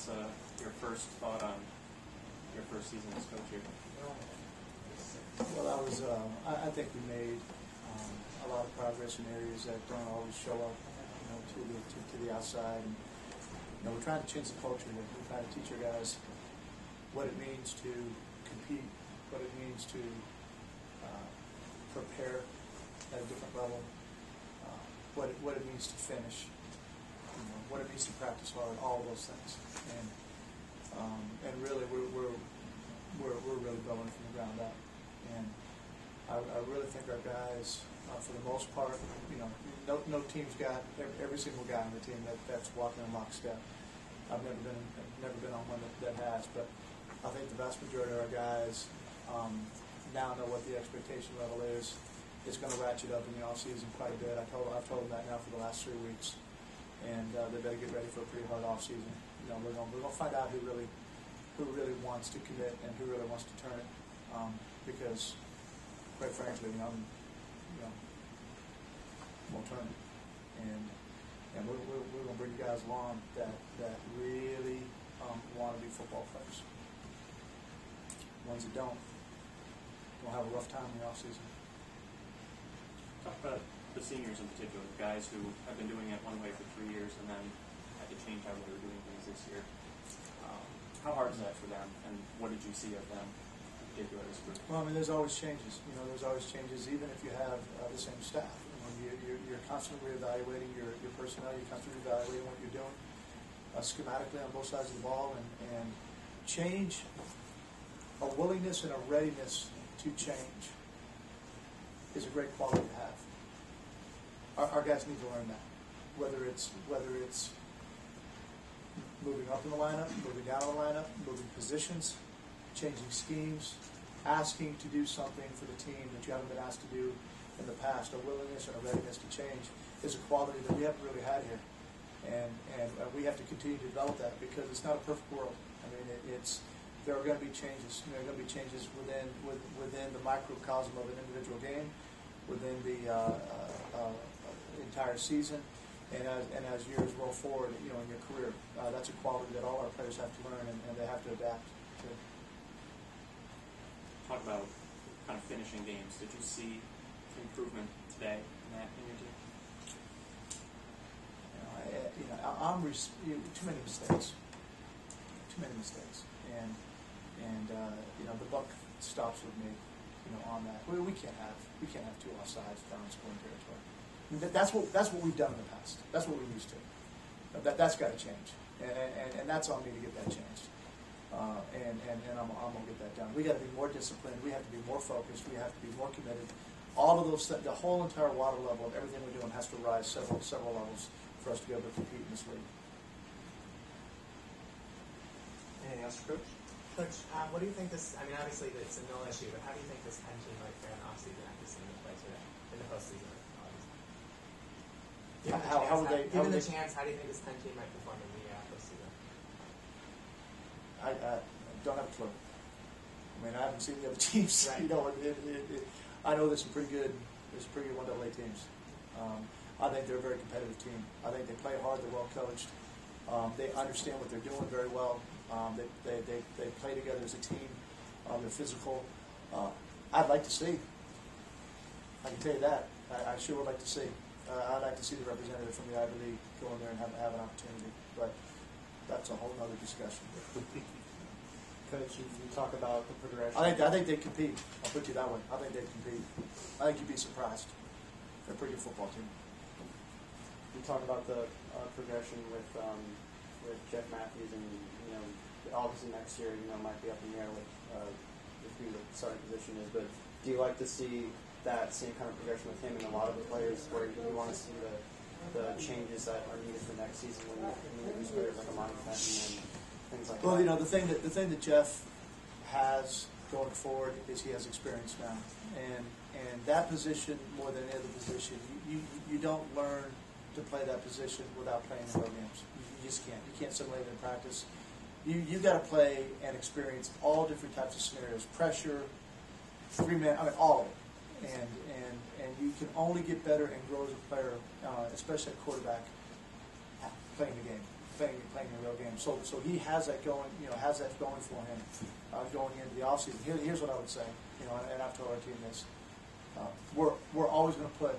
us your first thought on your first season as coach here. Well, I think we made a lot of progress in areas that don't always show up, to the outside. And, we're trying to change the culture here. We're trying to teach our guys what it means to compete, what it means to prepare at a different level, what it means to finish, what it means to practice hard, all of those things. And really, we're really building from the ground up. And I really think our guys, for the most part, no team's got every single guy on the team that's walking in lockstep. I've never been on one that has, but I think the vast majority of our guys now know what the expectation level is. It's going to ratchet up in the off season quite a bit. I've told them that now for the last 3 weeks, and they better get ready for a pretty hard off season. We're going to find out who really wants to commit and who really wants to turn it, because quite frankly, won't turn it, and we're going to bring you guys along that really want to be football players. Ones that don't will have a rough time in the off season. Talk about the seniors in particular, guys who have been doing it one way for 3 years and then had to change how they were doing things this year. How hard is that for them, and what did you see of them in particular this group? Well, there's always changes. There's always changes, even if you have the same staff. You're constantly reevaluating your personnel. You're constantly reevaluating what you're doing schematically on both sides of the ball, and change, a willingness and a readiness to change is a great quality to have. Our guys need to learn that, whether it's moving up in the lineup, moving down in the lineup, moving positions, changing schemes, asking to do something for the team that you haven't been asked to do in the past. A willingness and a readiness to change is a quality that we haven't really had here, and we have to continue to develop that, because it's not a perfect world. There are going to be changes. There are going to be changes within the microcosm of an individual game, within the entire season, and as years roll forward, in your career. That's a quality that all our players have to learn, and they have to adapt to. Talk about kind of finishing games. Did you see improvement today in your team? Too many mistakes. And the buck stops with me, on that. We can't have 2 offsides down in scoring territory. That's what we've done in the past. That's what we're used to. That's got to change, and that's on me to get that changed. And I'm gonna get that done. We got to be more disciplined. We have to be more focused. We have to be more committed. All of those, the whole entire water level of everything we're doing has to rise several levels for us to be able to compete in this league. Anything else, Coach? Coach, what do you think this? Obviously it's a nil issue, but how do you think this Penn team might fare in the offseason after seeing them play today in the postseason? Given the chance, how do you think this Penn team might perform in the postseason? I don't have a clue. I haven't seen the other teams. Right. I know there's some pretty good 1AA teams. I think they're a very competitive team. I think they play hard. They're well coached. They understand what they're doing very well. They play together as a team. They're physical. I'd like to see. I can tell you that. I sure would like to see. I'd like to see the representative from the Ivy League go in there and have an opportunity. But that's a whole other discussion. Coach, you talk about the progression. I think they compete. I'll put you that way. I think they compete. I think you'd be surprised. They're a pretty good football team. You talk about the progression with Jeff Matthews, and obviously next year might be up in the air with who the starting position is. But do you like to see that same kind of progression with him and a lot of the players, where you want to see the changes that are needed for next season when you lose players like Amani Penn and things like that? Well, the thing that Jeff has going forward is he has experience now, and that position more than any other position, you don't learn to play that position without playing in real games. You just can't. You can't simulate it in practice. You got to play and experience all different types of scenarios, pressure, 3-man, all of it. And you can only get better and grow as a player, especially at quarterback, playing the game. playing a real game. So he has that going, has that going for him going into the offseason. Here's what I would say, and I've told our team this: we're always going to put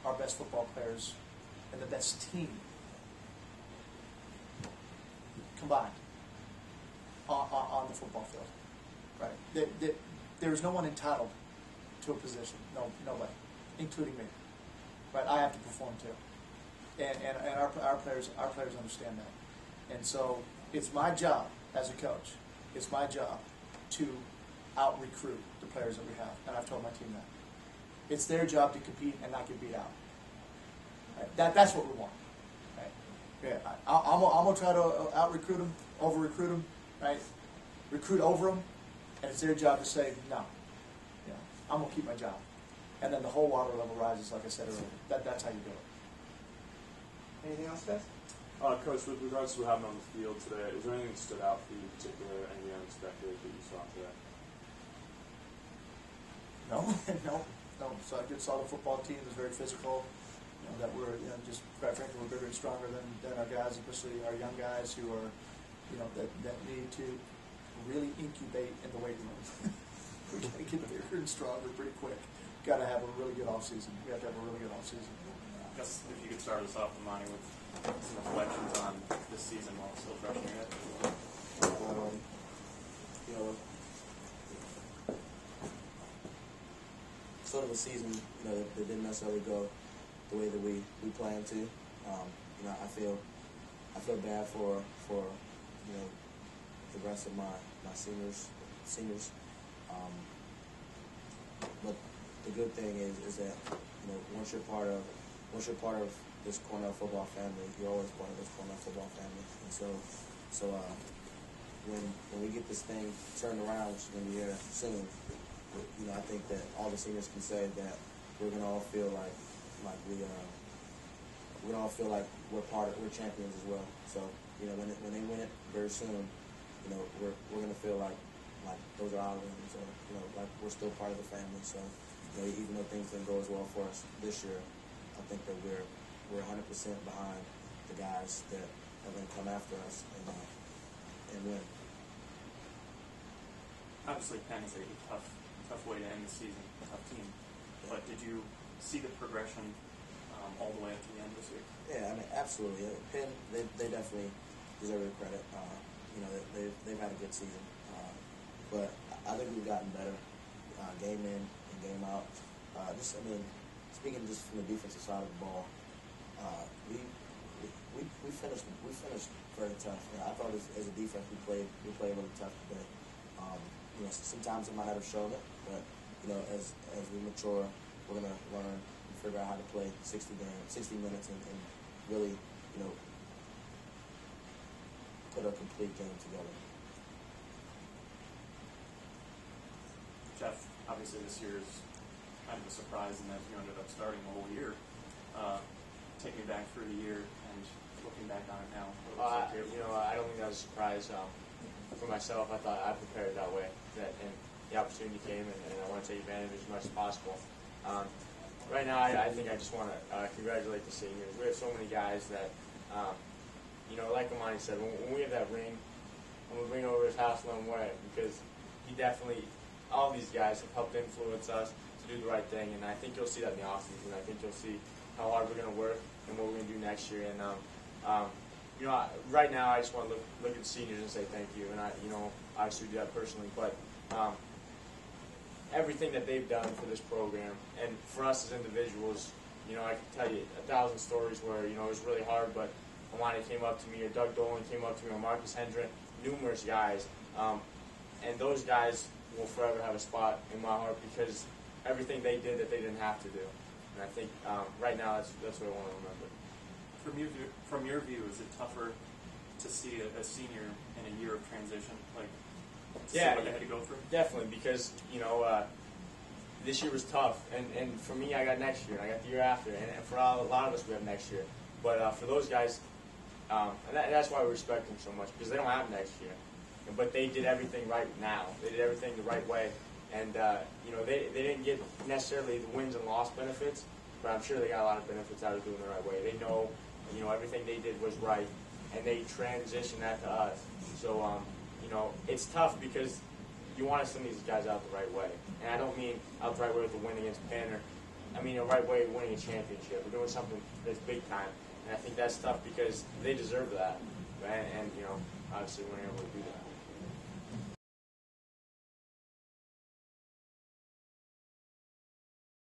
our best football players and the best team combined on the football field, right? There is no one entitled to a position, nobody, including me, right? I have to perform too, and our players understand that, and so it's my job as a coach. It's my job to out-recruit the players that we have, and I've told my team that. It's their job to compete and not get beat out. Right? That's what we want. Right? Yeah, I'm gonna try to out-recruit them, over-recruit them, right? Recruit over them, and it's their job to say no. I'm gonna keep my job, and then the whole water level rises, like I said earlier. That's how you do it. Anything else, guys? Coach, with regards to what happened on the field today, is there anything that stood out for you in particular, anything unexpected that you saw today? No. So I saw the football team was very physical. That we're just quite frankly we're bigger and stronger than our guys, especially our young guys who are that need to really incubate in the weight room. We got to get bigger and stronger pretty quick. Got to have a really good off season. We have to have a really good off season. I guess if you could start us off, Monty, with some reflections on this season while still fresh in your head. Sort of a season, that didn't necessarily go the way that we planned to. I feel bad for the rest of my seniors. But the good thing is that once you're part of this Cornell football family, you're always part of this Cornell football family. And so when we get this thing turned around, which is going to be here soon, I think that all the seniors can say that we're going to all feel like we're champions as well. So when they win it very soon, we're going to feel like those are our wins, or like we're still part of the family. So even though things didn't go as well for us this year, I think that we're 100% behind the guys that are going to come after us and win. Obviously, Penn is a tough way to end the season, a tough team. But did you see the progression all the way up to the end this week? Yeah, I mean, absolutely. Penn, they definitely deserve the credit. They've had a good season, but I think we've gotten better, game in and game out. Speaking just from the defensive side of the ball, we finished very tough. I thought as a defense we played really tough today. Sometimes it might not have shown it, but as we mature, we're gonna learn and figure out how to play 60 minutes and really put a complete game together. Jeff, obviously this year is kind of a surprise in that you ended up starting the whole year. Take me back through the year and looking back on it now. I don't think that was a surprise. For myself, I thought I prepared that way, and the opportunity came, and I want to take advantage of it as much as possible. Right now, I think I just want to congratulate the seniors. We have so many guys that, like Amani said, when we have that ring, I'm going to bring over his house and let him wear it, because he definitely, all these guys have helped influence us to do the right thing, and I think you'll see that in the offseason. I think you'll see how hard we're going to work and what we're going to do next year. And right now, I just want to look at the seniors and say thank you. And obviously do that personally, but everything that they've done for this program and for us as individuals, I can tell you 1,000 stories where it was really hard, but Amani came up to me, or Doug Dolan came up to me, or Marcus Hendren, numerous guys, and those guys will forever have a spot in my heart because everything they did that they didn't have to do. And I think right now that's what I want to remember. From your view, is it tougher to see a senior in a year of transition, like what they had to go through? Definitely, because this year was tough, and for me, I got next year, and I got the year after, and for a lot of us, we have next year. But for those guys, and that's why we respect them so much, because they don't have next year. But they did everything right now. They did everything the right way, and they didn't get necessarily the wins and loss benefits, but I'm sure they got a lot of benefits out of doing it the right way. They know everything they did was right, and they transition that to us. So, you know, it's tough because you want to send these guys out the right way. And I don't mean out the right way with the win against Penn, or I mean the right way of winning a championship. We're doing something that's big time. And I think that's tough because they deserve that. Right? And you know, obviously we're able to do that.